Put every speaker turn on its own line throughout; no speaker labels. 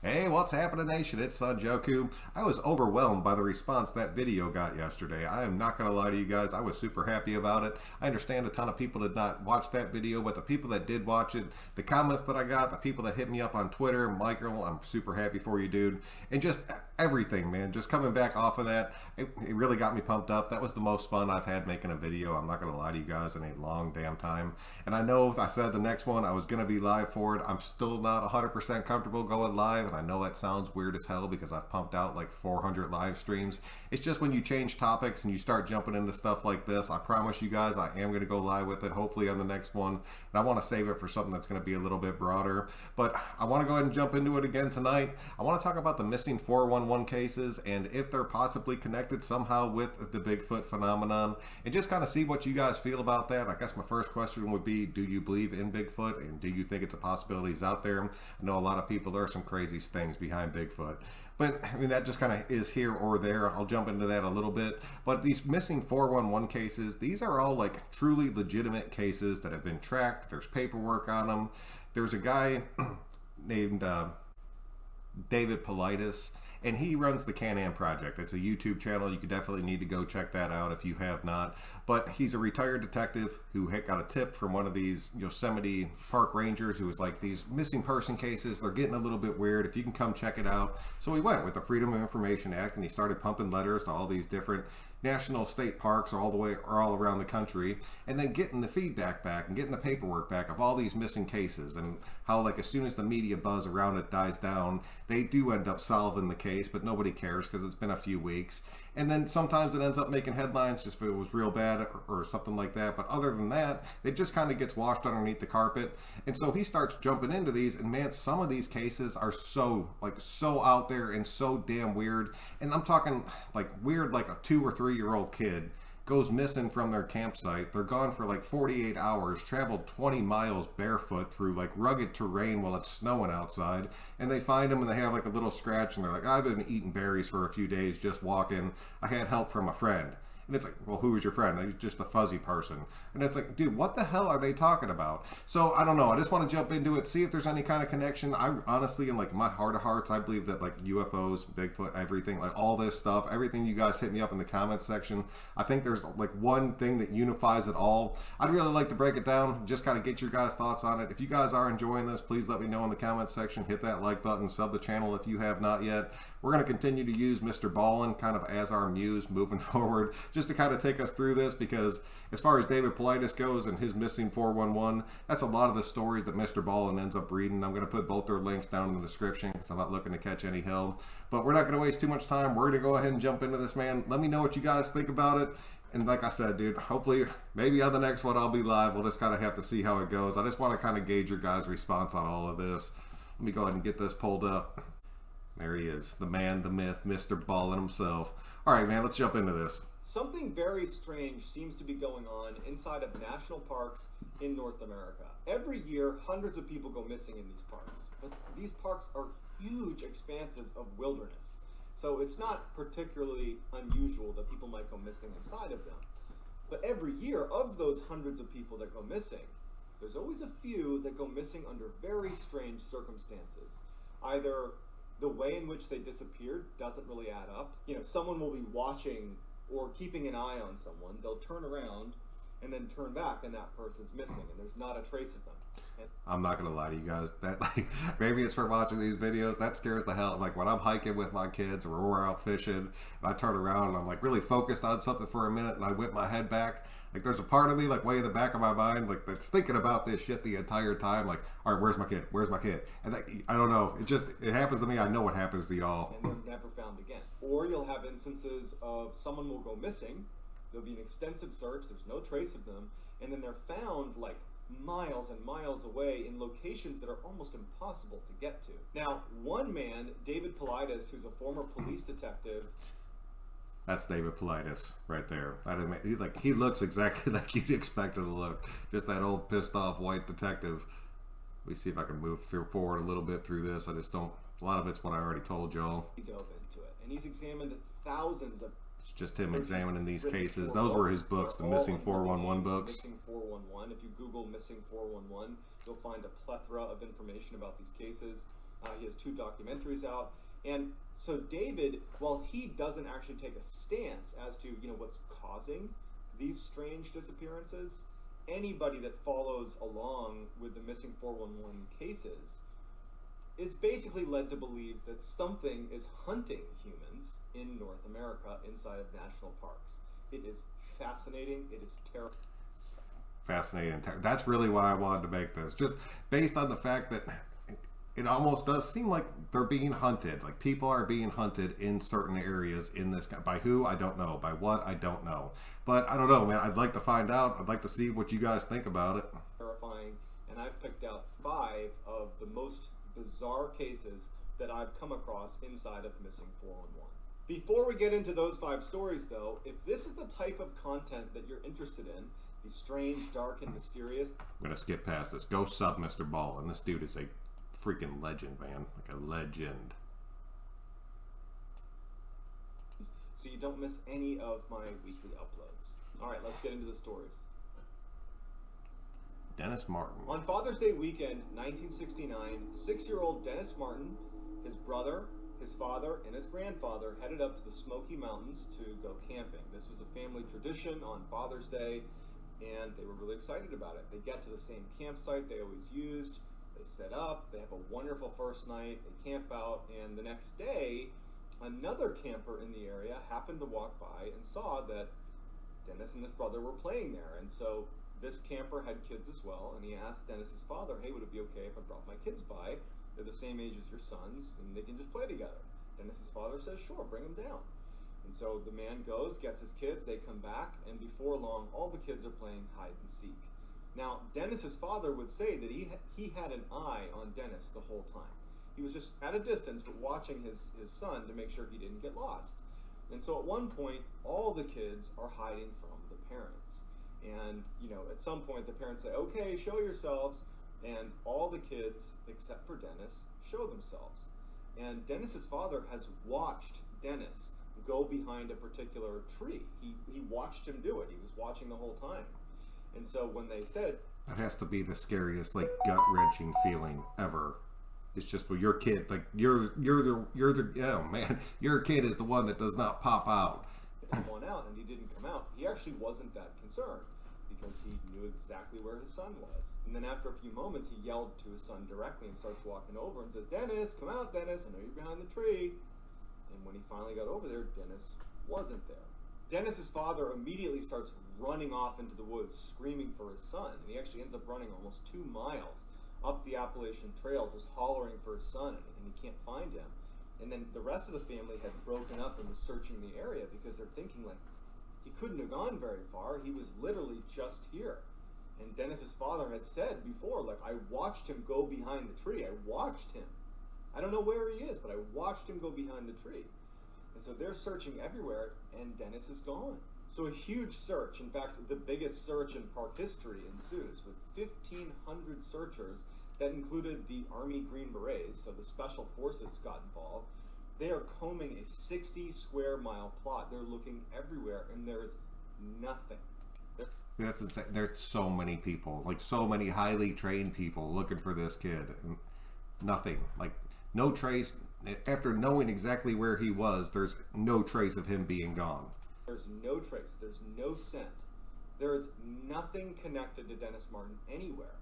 Hey, what's happening, nation? It's Sanjoku. I was overwhelmed by the response that video got yesterday. I am not going to lie to you guys. I was super happy about it. I understand a ton of people did not watch that video, but the people that did watch it, the comments that I got, the people that hit me up on Twitter, Michael, I'm super happy for you, dude. And just everything, man. Just coming back off of that, it really got me pumped up. That was the most fun I've had making a video. I'm not going to lie to you guys, in a long damn time. And I know I said the next one I was going to be live for it. I'm still not 100% comfortable going live. I know that sounds weird as hell because I've pumped out like 400 live streams. It's just when you change topics and you start jumping into stuff like this, I promise you guys I am going to go live with it, hopefully on the next one. And I want to save it for something that's going to be a little bit broader. But I want to go ahead and jump into it again tonight. I want to talk about the missing 411 cases and if they're possibly connected somehow with the Bigfoot phenomenon, and just kind of see what you guys feel about that. I guess my first question would be, do you believe in Bigfoot, and do you think it's a possibility he's out there? I know a lot of people, there are some crazy things behind Bigfoot, but I mean that just kind of is here or there. I'll jump into that a little bit. But these missing 411 cases, these are all like truly legitimate cases that have been tracked. There's paperwork on them. There's a guy named David Politis, and he runs the Can-Am Project. It's a YouTube channel. You could definitely need to go check that out if you have not. But he's a retired detective who got a tip from one of these Yosemite park rangers who was like, these missing person cases, they're getting a little bit weird. If you can come check it out. So he went with the Freedom of Information Act and he started pumping letters to all these different national state parks all around the country, and then getting the feedback back and getting the paperwork back of all these missing cases, and how like as soon as the media buzz around it dies down, they do end up solving the case, but nobody cares because it's been a few weeks. And then sometimes it ends up making headlines just if it was real bad or something like that. But other than that, it just kind of gets washed underneath the carpet. And so he starts jumping into these, and man, some of these cases are so out there and so damn weird. And I'm talking like weird, like a 2 or 3 year old kid goes missing from their campsite. They're gone for like 48 hours, traveled 20 miles barefoot through like rugged terrain while it's snowing outside, and they find them and they have like a little scratch and they're like, I've been eating berries for a few days just walking. I had help from a friend. And it's like, well, who was your friend? He's just a fuzzy person. And it's like, dude, what the hell are they talking about? So I don't know. I just want to jump into it, see if there's any kind of connection. I honestly, in like my heart of hearts, I believe that like UFOs, Bigfoot, everything, like all this stuff, everything you guys hit me up in the comments section, I think there's like one thing that unifies it all. I'd really like to break it down, just kind of get your guys' thoughts on it. If you guys are enjoying this, please let me know in the comments section. Hit that like button, sub the channel if you have not yet. We're going to continue to use Mr. Ballin kind of as our muse moving forward, just to kind of take us through this, because as far as David Politis goes and his missing 411, that's a lot of the stories that Mr. Ballin ends up reading. I'm going to put both their links down in the description because I'm not looking to catch any hell. But we're not going to waste too much time. We're going to go ahead and jump into this, man. Let me know what you guys think about it. And like I said, dude, hopefully, maybe on the next one I'll be live. We'll just kind of have to see how it goes. I just want to kind of gauge your guys' response on all of this. Let me go ahead and get this pulled up. There he is, the man, the myth, Mr. Ballin himself. All right, man, let's jump into this.
Something very strange seems to be going on inside of national parks in North America. Every year, hundreds of people go missing in these parks. But these parks are huge expanses of wilderness. So it's not particularly unusual that people might go missing inside of them. But every year, of those hundreds of people that go missing, there's always a few that go missing under very strange circumstances. Either the way in which they disappeared doesn't really add up. You know, someone will be watching or keeping an eye on someone. They'll turn around and then turn back, and that person's missing, and there's not a trace of them. And
I'm not gonna lie to you guys. That like maybe it's for watching these videos. That scares the hell. Like when I'm hiking with my kids or we're out fishing, and I turn around and I'm like really focused on something for a minute, and I whip my head back. Like there's a part of me like way in the back of my mind like that's thinking about this shit the entire time. Like, all right, where's my kid? Where's my kid? And that, I don't know. It happens to me. I know what happens to y'all.
And they're never found again. Or you'll have instances of someone will go missing. There'll be an extensive search. There's no trace of them, and then they're found like miles and miles away in locations that are almost impossible to get to. Now, one man, David Politis, who's a former police detective.
That's David Politis right there. He looks exactly like you'd expect him to look. Just that old pissed off white detective. Let me see if I can move forward a little bit through this. I just don't. A lot of it's what I already told y'all.
He dove into it, and he's examined thousands of.
It's just him examining these cases. Those were his books, the Missing 411 books.
Missing 411. If you Google Missing 411, you'll find a plethora of information about these cases. He has 2 documentaries out. And so David, while he doesn't actually take a stance as to, what's causing these strange disappearances, anybody that follows along with the missing 411 cases is basically led to believe that something is hunting humans in North America inside of national parks. It is fascinating. It is terrible.
Fascinating. That's really why I wanted to make this, just based on the fact that it almost does seem like they're being hunted. Like people are being hunted in certain areas in this. By who? I don't know. By what? I don't know. But I don't know, man. I'd like to find out. I'd like to see what you guys think about it.
Terrifying. And I've picked out 5 of the most bizarre cases that I've come across inside of missing 411. Before we get into those 5 stories, though, if this is the type of content that you're interested in, the strange, dark, and mysterious,
I'm gonna skip past this. Go sub Mr. Ball, and this dude is a freaking legend, man. Like a legend.
so you don't miss any of my weekly uploads. All right, let's get into the stories.
Dennis Martin.
On Father's Day weekend, 1969, 6-year-old Dennis Martin, his brother, his father, and his grandfather headed up to the Smoky Mountains to go camping. This was a family tradition on Father's Day, and they were really excited about it. They get to the same campsite they always used. They set up, they have a wonderful first night, they camp out, and the next day, another camper in the area happened to walk by and saw that Dennis and his brother were playing there. And so this camper had kids as well, and he asked Dennis's father, hey, would it be okay if I brought my kids by? They're the same age as your sons, and they can just play together. Dennis's father says, sure, bring them down. And so the man goes, gets his kids, they come back, and before long, all the kids are playing hide and seek. Now, Dennis's father would say that he had an eye on Dennis the whole time. He was just at a distance, but watching his son to make sure he didn't get lost. And so at one point, all the kids are hiding from the parents. And, at some point, the parents say, okay, show yourselves. And all the kids, except for Dennis, show themselves. And Dennis's father has watched Dennis go behind a particular tree. He watched him do it. He was watching the whole time. And so when they said,
that has to be the scariest, like gut-wrenching feeling ever. It's just, well, your kid, like you're the oh man, your kid is the one that does not pop out.
Come on out, and he didn't come out. He actually wasn't that concerned because he knew exactly where his son was. And then after a few moments, he yelled to his son directly and starts walking over and says, Dennis, come out, Dennis. I know you're behind the tree. And when he finally got over there, Dennis wasn't there. Dennis's father immediately starts running off into the woods, screaming for his son. And he actually ends up running almost 2 miles up the Appalachian Trail, just hollering for his son, and he can't find him. And then the rest of the family had broken up and was searching the area because they're thinking, like, he couldn't have gone very far. He was literally just here. And Dennis's father had said before, like, I watched him go behind the tree. I watched him. I don't know where he is, but I watched him go behind the tree. And so they're searching everywhere, and Dennis is gone. So a huge search, in fact, the biggest search in park history ensues, with 1,500 searchers that included the Army Green Berets, so the Special Forces got involved. They are combing a 60 square mile plot. They're looking everywhere, and there is nothing.
That's insane. There's so many people, like so many highly trained people looking for this kid. And nothing, like no trace. After knowing exactly where he was, there's no trace of him being gone.
There's no trace. There's no scent. There is nothing connected to Dennis Martin anywhere.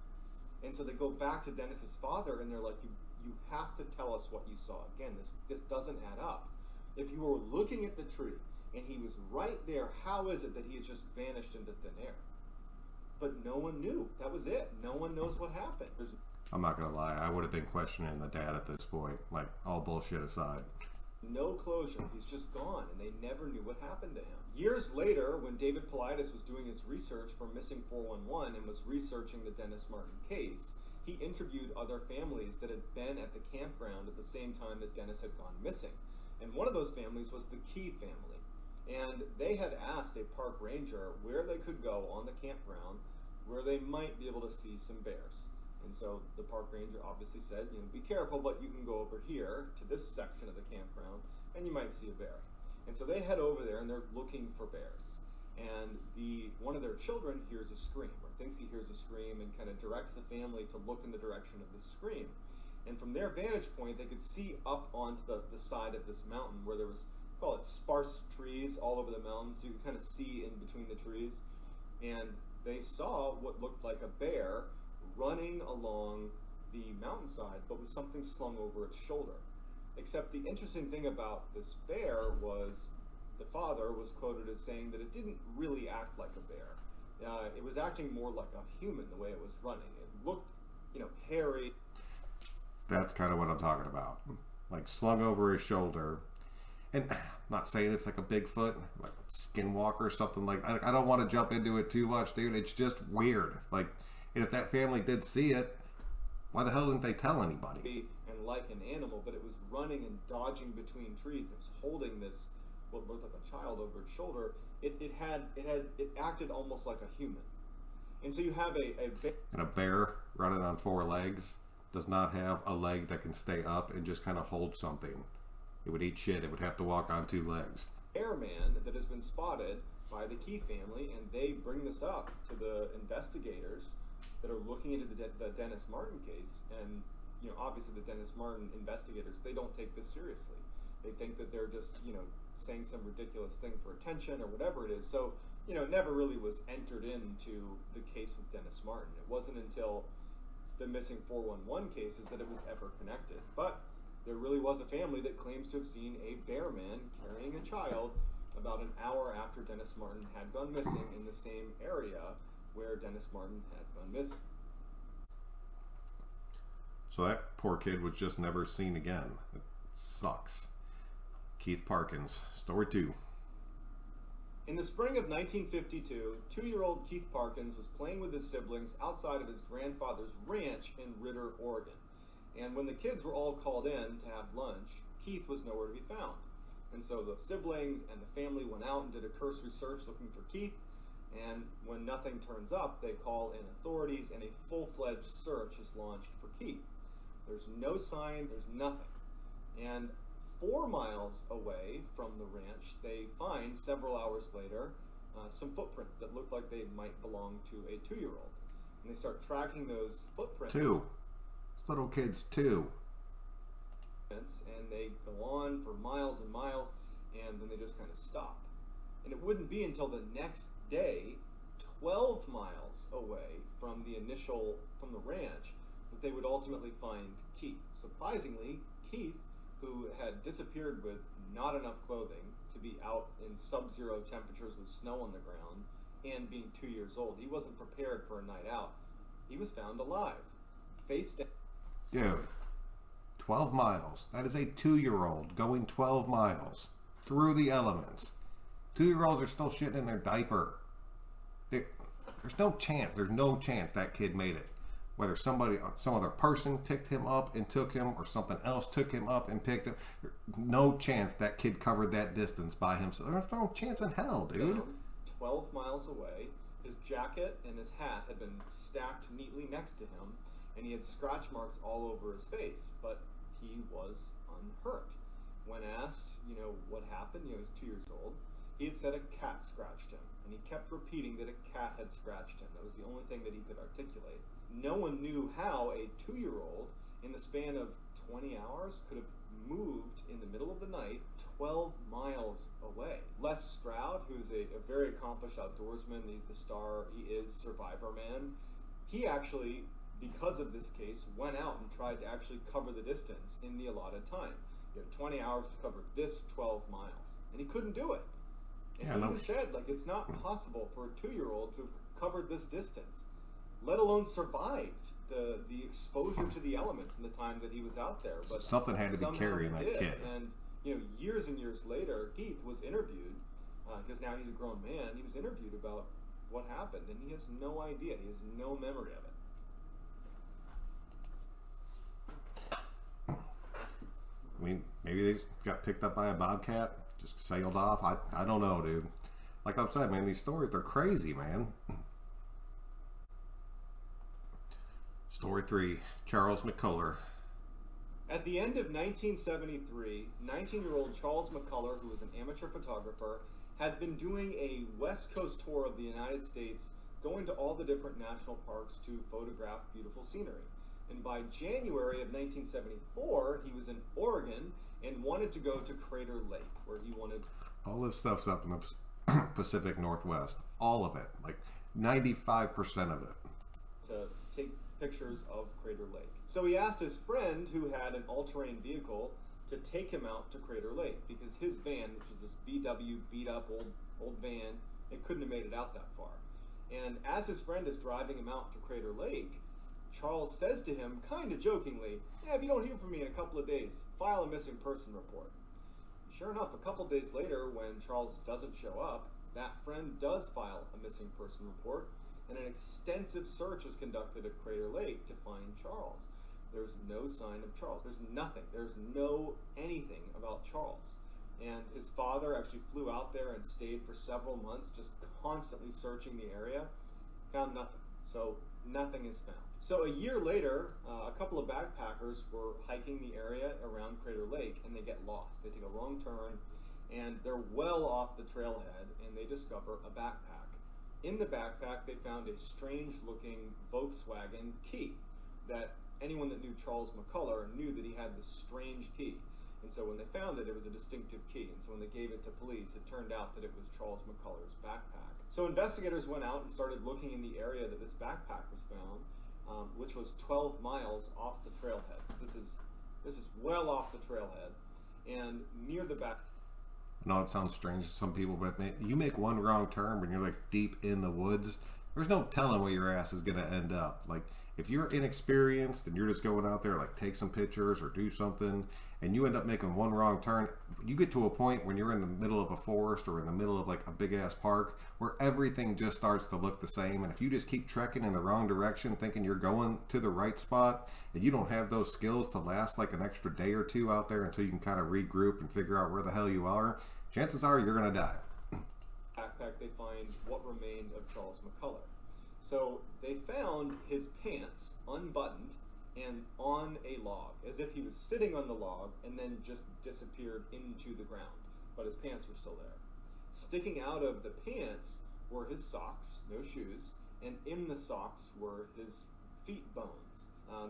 And so they go back to Dennis's father, and they're like, you have to tell us what you saw. Again, this doesn't add up. If you were looking at the tree, and he was right there, how is it that he has just vanished into thin air? But no one knew. That was it. No one knows what happened.
I'm not going to lie. I would have been questioning the dad at this point, like all bullshit aside.
No closure. He's just gone, and they never knew what happened to him. Years later, when David Paulides was doing his research for Missing 411 and was researching the Dennis Martin case, he interviewed other families that had been at the campground at the same time that Dennis had gone missing. And one of those families was the Key family. And they had asked a park ranger where they could go on the campground where they might be able to see some bears. And so the park ranger obviously said, be careful, but you can go over here to this section of the campground and you might see a bear. And so they head over there and they're looking for bears. And one of their children hears a scream, or thinks he hears a scream, and kind of directs the family to look in the direction of the scream. And from their vantage point, they could see up onto the side of this mountain where there was, call it sparse trees all over the mountain, so you could kind of see in between the trees. And they saw what looked like a bear running along the mountainside, but with something slung over its shoulder. Except the interesting thing about this bear was the father was quoted as saying that it didn't really act like a bear. It was acting more like a human the way it was running. It looked, hairy.
That's kind of what I'm talking about. Like slung over his shoulder. And I'm not saying it's like a Bigfoot, like a skinwalker or something like that. I don't want to jump into it too much, dude. It's just weird. Like, and if that family did see it, why the hell didn't they tell anybody?
And like an animal, but it was running and dodging between trees. It was holding this, what looked like a child over its shoulder. It acted almost like a human. And so you have
a bear running on four legs does not have a leg that can stay up and just kind of hold something. It would eat shit. It would have to walk on two legs.
Airman that has been spotted by the Keith family, and they bring this up to the investigators that are looking into the Dennis Martin case. And obviously the Dennis Martin investigators, they don't take this seriously. They think that they're just saying some ridiculous thing for attention or whatever it is. So it never really was entered into the case with Dennis Martin. It wasn't until the missing 411 cases that it was ever connected. But there really was a family that claims to have seen a bear man carrying a child about an hour after Dennis Martin had gone missing in the same area where Dennis Martin had gone missing.
So that poor kid was just never seen again. It sucks. Keith Parkins, story 2.
In the spring of 1952, 2-year-old Keith Parkins was playing with his siblings outside of his grandfather's ranch in Ritter, Oregon. And when the kids were all called in to have lunch, Keith was nowhere to be found. And so the siblings and the family went out and did a cursory search looking for Keith. And when nothing turns up, they call in authorities and a full-fledged search is launched for Keith. There's no sign, there's nothing. And 4 miles away from the ranch, they find several hours later some footprints that look like they might belong to a 2-year-old. And they start tracking those footprints.
2. This little kid's 2.
And they go on for miles and miles, and then they just kind of stop. And it wouldn't be until the next day, 12 miles away from the ranch, that they would ultimately find Keith. Surprisingly, Keith, who had disappeared with not enough clothing to be out in sub-zero temperatures with snow on the ground and being 2 years old, he wasn't prepared for a night out. He was found alive, face down.
Dude, 12 miles. That is a 2-year-old going 12 miles through the elements. 2-year-olds are still shitting in their diaper. There's no chance. There's no chance that kid made it. Whether some other person picked him up and took him, or something else took him up and picked him, no chance that kid covered that distance by himself. There's no chance in hell, dude.
12 miles away, his jacket and his hat had been stacked neatly next to him, and he had scratch marks all over his face, but he was unhurt. When asked, what happened, he was 2 years old, he had said a cat scratched him, and he kept repeating that a cat had scratched him. That was the only thing that he could articulate. No one knew how a 2-year-old, in the span of 20 hours, could have moved in the middle of the night 12 miles away. Les Stroud, who's a very accomplished outdoorsman, he's the star, he is Survivor Man, he actually, because of this case, went out and tried to actually cover the distance in the allotted time. You had 20 hours to cover this 12 miles, and he couldn't do it. And he said, it's not possible for a 2-year-old to have covered this distance, let alone survived the exposure to the elements in the time that he was out there. But
something had to be carrying that kid.
And years and years later, Keith was interviewed, because now he's a grown man. He was interviewed about what happened, and he has no idea. He has no memory of it.
I mean, maybe they got picked up by a bobcat, just sailed off. I don't know, dude. Like I've said, man, these stories, they're crazy, man. Story 3, Charles McCuller.
At the end of 1973, 19-year-old Charles McCuller, who was an amateur photographer, had been doing a West Coast tour of the United States, going to all the different national parks to photograph beautiful scenery. And by January of 1974, he was in Oregon and wanted to go to Crater Lake, where he wanted...
All this stuff's up in the Pacific Northwest. All of it. Like 95% of it.
To take pictures of Crater Lake. So he asked his friend, who had an all-terrain vehicle, to take him out to Crater Lake, because his van, which was this VW beat-up old van, it couldn't have made it out that far. And as his friend is driving him out to Crater Lake, Charles says to him, kind of jokingly, "Yeah, if you don't hear from me in a couple of days, file a missing person report." Sure enough, a couple days later, when Charles doesn't show up, that friend does file a missing person report, and an extensive search is conducted at Crater Lake to find Charles. There's no sign of Charles. There's nothing. There's no anything about Charles. And his father actually flew out there and stayed for several months, just constantly searching the area. Found nothing. So nothing is found. So a year later, a couple of backpackers were hiking the area around Crater Lake, and they get lost. They take a wrong turn, and they're well off the trailhead, and they discover a backpack. In the backpack, they found a strange-looking Volkswagen key that anyone that knew Charles McCullough knew that he had this strange key. And so when they found it, it was a distinctive key. And so when they gave it to police, it turned out that it was Charles McCullough's backpack. So investigators went out and started looking in the area that this backpack was found, which was 12 miles off the trailhead. So this is well off the trailhead. And near the back...
I know it sounds strange to some people, but you make one wrong turn when you're like deep in the woods, there's no telling where your ass is going to end up. Like, if you're inexperienced and you're just going out there, like, take some pictures or do something, and you end up making one wrong turn, you get to a point when you're in the middle of a forest or in the middle of, like, a big-ass park where everything just starts to look the same. And if you just keep trekking in the wrong direction, thinking you're going to the right spot, and you don't have those skills to last, like, an extra day or two out there until you can kind of regroup and figure out where the hell you are, chances are you're going to die.
Backpack, they find what remained of Charles McCullough. So they found his pants unbuttoned and on a log, as if he was sitting on the log and then just disappeared into the ground. But his pants were still there. Sticking out of the pants were his socks, no shoes, and in the socks were his feet bones.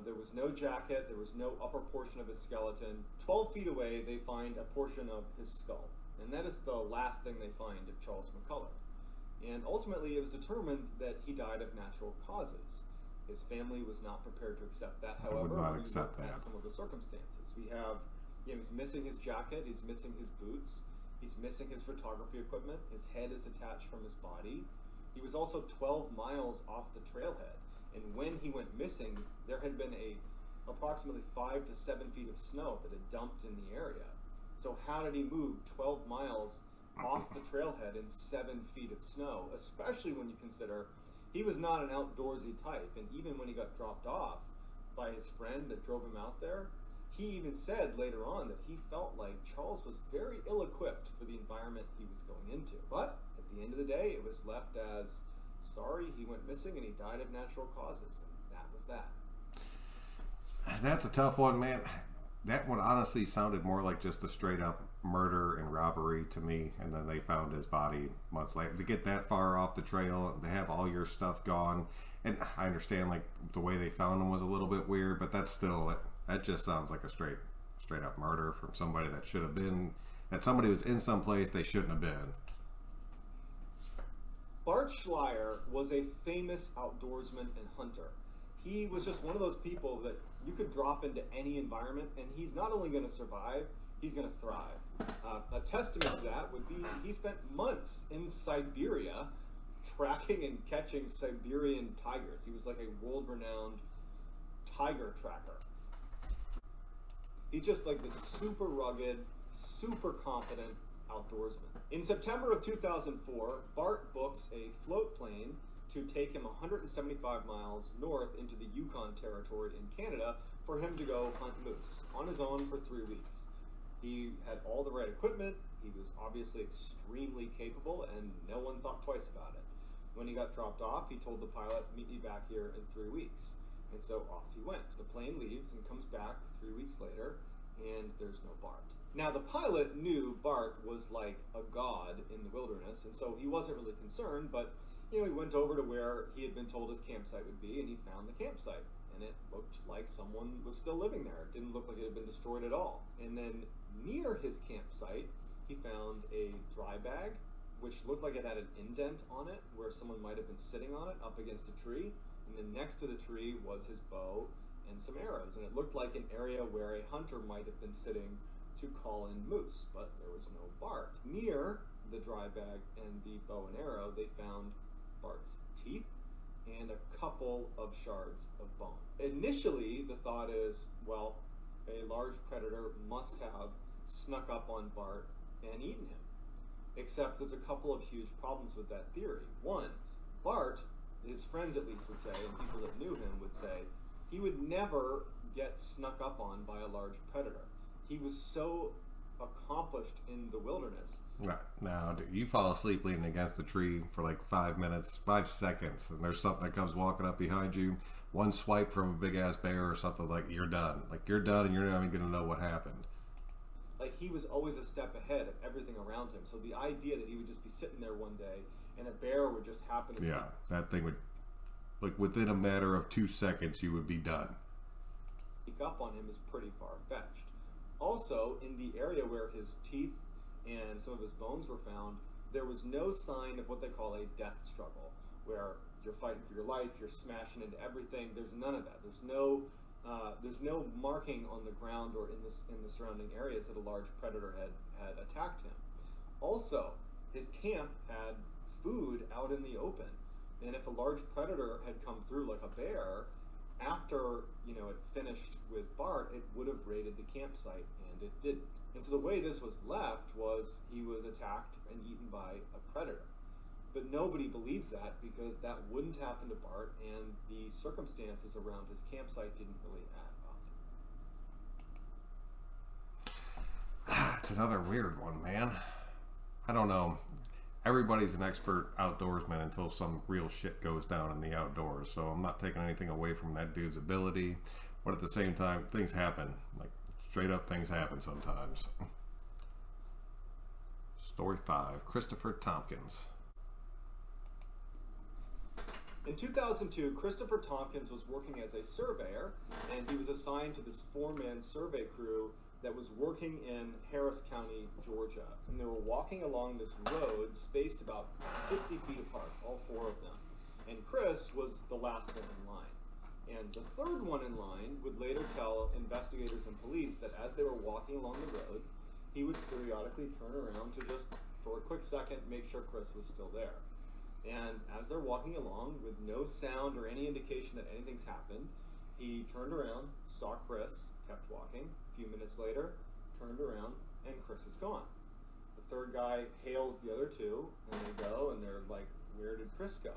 There was no jacket, there was no upper portion of his skeleton. 12 feet away, they find a portion of his skull. And that is the last thing they find of Charles McCullough. And ultimately, it was determined that he died of natural causes. His family was not prepared to accept that. However, when you look at some of the circumstances, we have, he's missing his jacket, he's missing his boots, he's missing his photography equipment, his head is detached from his body. He was also 12 miles off the trailhead. And when he went missing, there had been approximately 5 to 7 feet of snow that had dumped in the area. So how did he move 12 miles off the trailhead in 7 feet of snow, especially when you consider he was not an outdoorsy type, and even when he got dropped off by his friend that drove him out there, he even said later on that he felt like Charles was very ill-equipped for the environment he was going into. But at the end of the day, it was left as, sorry, he went missing and he died of natural causes, and that was that.
That's a tough one, man. That one honestly sounded more like just a straight up murder and robbery to me, and then they found his body months later. To get that far off the trail, they have all your stuff gone, and I understand like the way they found him was a little bit weird, but that's still, that just sounds like a straight up murder from somebody that should have been, that somebody was in some place they shouldn't have been.
Bart Schleier was a famous outdoorsman and hunter. He was just one of those people that you could drop into any environment, and he's not only going to survive, he's going to thrive. A testament to that would be he spent months in Siberia tracking and catching Siberian tigers. He was like a world-renowned tiger tracker. He's just like this super rugged, super confident outdoorsman. In September of 2004, Bart books a float plane to take him 175 miles north into the Yukon Territory in Canada for him to go hunt moose on his own for 3 weeks. He had all the right equipment, he was obviously extremely capable, and no one thought twice about it. When he got dropped off, he told the pilot, "Meet me back here in 3 weeks." And so off he went. The plane leaves and comes back 3 weeks later, and there's no Bart. Now, the pilot knew Bart was like a god in the wilderness, and so he wasn't really concerned, but he went over to where he had been told his campsite would be, and he found the campsite. and it looked like someone was still living there. It didn't look like it had been destroyed at all. And then near his campsite, he found a dry bag, which looked like it had an indent on it where someone might have been sitting on it up against a tree. And then next to the tree was his bow and some arrows. And it looked like an area where a hunter might have been sitting to call in moose, but there was no Bart. Near the dry bag and the bow and arrow, they found Bart's teeth and a couple of shards of bone. Initially, the thought is, well, a large predator must have snuck up on Bart and eaten him. Except there's a couple of huge problems with that theory. One, Bart, his friends at least would say, and people that knew him would say, he would never get snuck up on by a large predator. He was so accomplished in the wilderness.
Now, dude, you fall asleep leaning against the tree for like 5 minutes, 5 seconds, and there's something that comes walking up behind you. One swipe from a big ass bear or something, like you're done. Like you're done, and you're not even gonna know what happened.
Like he was always a step ahead of everything around him. So the idea that he would just be sitting there one day and a bear would just happen to
that thing would, like within a matter of 2 seconds, you would be done.
Sneak up on him is pretty far-fetched. Also, in the area where his teeth and some of his bones were found, there was no sign of what they call a death struggle, where you're fighting for your life, you're smashing into everything. There's none of that. There's no marking on the ground or in the surrounding areas that a large predator had attacked him. Also, his camp had food out in the open, and if a large predator had come through like a bear, after it finished with Bart, it would have raided the campsite, and it didn't. And so the way this was left was he was attacked and eaten by a predator. But nobody believes that because that wouldn't happen to Bart, and the circumstances around his campsite didn't really add up.
It's another weird one, man. I don't know. Everybody's an expert outdoorsman until some real shit goes down in the outdoors. So I'm not taking anything away from that dude's ability. But at the same time, things happen. Like, straight up things happen sometimes. Story 5. Christopher Tompkins.
In 2002, Christopher Tompkins was working as a surveyor, and he was assigned to this 4-man survey crew that was working in Harris County, Georgia. And they were walking along this road spaced about 50 feet apart, all 4 of them. And Chris was the last one in line. And the third one in line would later tell investigators and police that as they were walking along the road, he would periodically turn around to just, for a quick second, make sure Chris was still there. And as they're walking along with no sound or any indication that anything's happened, he turned around, saw Chris, kept walking. A few minutes later, turned around, and Chris is gone. The third guy hails the other 2, and they go, and they're like, where did Chris go?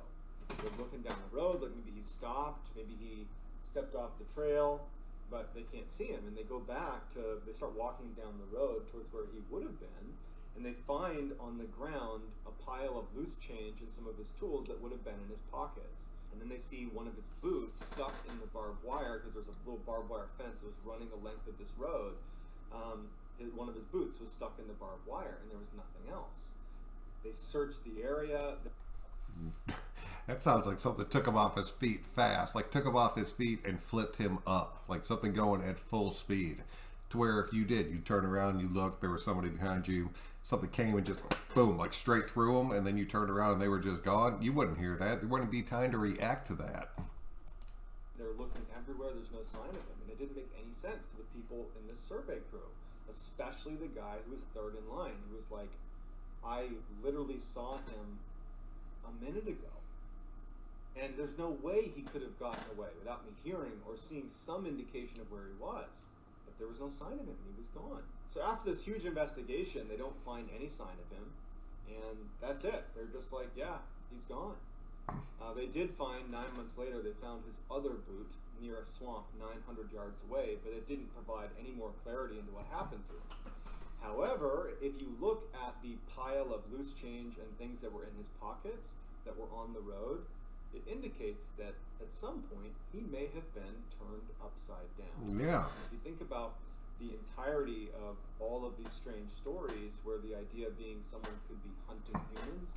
They're looking down the road, like maybe he stopped, maybe he stepped off the trail, but they can't see him. And they go back they start walking down the road towards where he would have been, and they find on the ground a pile of loose change and some of his tools that would have been in his pockets. And then they see one of his boots stuck in the barbed wire, because there's a little barbed wire fence that was running the length of this road. One of his boots was stuck in the barbed wire, and there was nothing else. They searched the area.
That sounds like something took him off his feet fast. Like took him off his feet and flipped him up. Like something going at full speed. To where if you did, you turn around, you look, there was somebody behind you, something came and just boom, like straight through them, and then you turned around and they were just gone. You wouldn't hear that. There wouldn't be time to react to that.
They're looking everywhere, there's no sign of him, and it didn't make any sense to the people in this survey crew, especially the guy who was third in line. He was like, I literally saw him a minute ago, and there's no way he could have gotten away without me hearing or seeing some indication of where he was. But there was no sign of him, and he was gone. So after this huge investigation, they don't find any sign of him, and that's it. They're just like, yeah, he's gone. They did find, 9 months later, they found his other boot near a swamp 900 yards away, but it didn't provide any more clarity into what happened to him. However, if you look at the pile of loose change and things that were in his pockets that were on the road, it indicates that at some point he may have been turned upside down.
Yeah.
If you think about the entirety of all of these strange stories where the idea being someone could be hunting humans,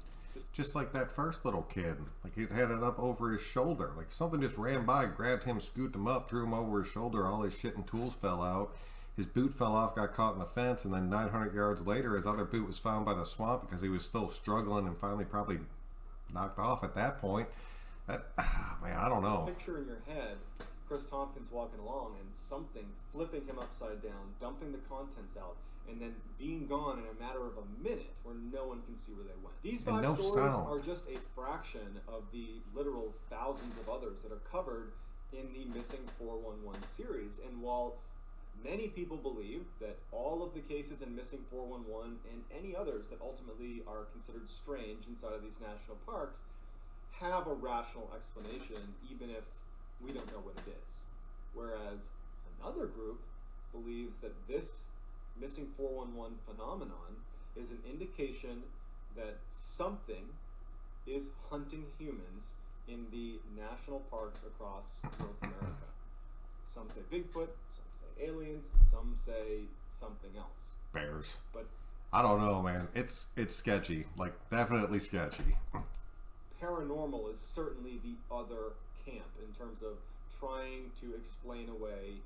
Just like that first little kid. Like he had it up over his shoulder. Like something just ran by, grabbed him, scooped him up, threw him over his shoulder. All his shit and tools fell out. His boot fell off, got caught in the fence, and then 900 yards later, his other boot was found by the swamp because he was still struggling and finally probably knocked off at that point. Man, I don't know.
Picture in your head Chris Tompkins walking along and something flipping him upside down, dumping the contents out, and then being gone in a matter of a minute where no one can see where they went. These five stories are just a fraction of the literal thousands of others that are covered in the Missing 411 series. And while many people believe that all of the cases in Missing 411 and any others that ultimately are considered strange inside of these national parks have a rational explanation, even if we don't know what it is. Whereas another group believes that this Missing 411 phenomenon is an indication that something is hunting humans in the national parks across North America. Some say Bigfoot, some say aliens, some say something else.
Bears.
But
I don't know, man. It's sketchy. Like, definitely sketchy.
Paranormal is certainly the other camp in terms of trying to explain away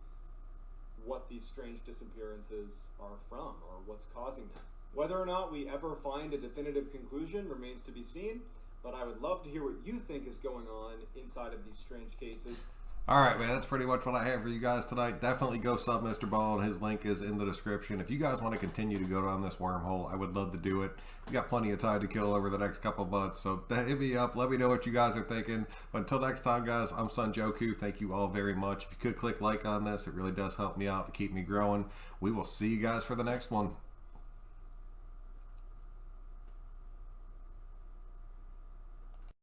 what these strange disappearances are from or what's causing them. Whether or not we ever find a definitive conclusion remains to be seen, but I would love to hear what you think is going on inside of these strange cases.
All right, man, that's pretty much what I have for you guys tonight. Definitely go sub Mr. Ball, and his link is in the description. If you guys want to continue to go down this wormhole, I would love to do it. We got plenty of time to kill over the next couple months, so hit me up. Let me know what you guys are thinking. But until next time, guys, I'm Son Joku. Thank you all very much. If you could click like on this, it really does help me out to keep me growing. We will see you guys for the next one.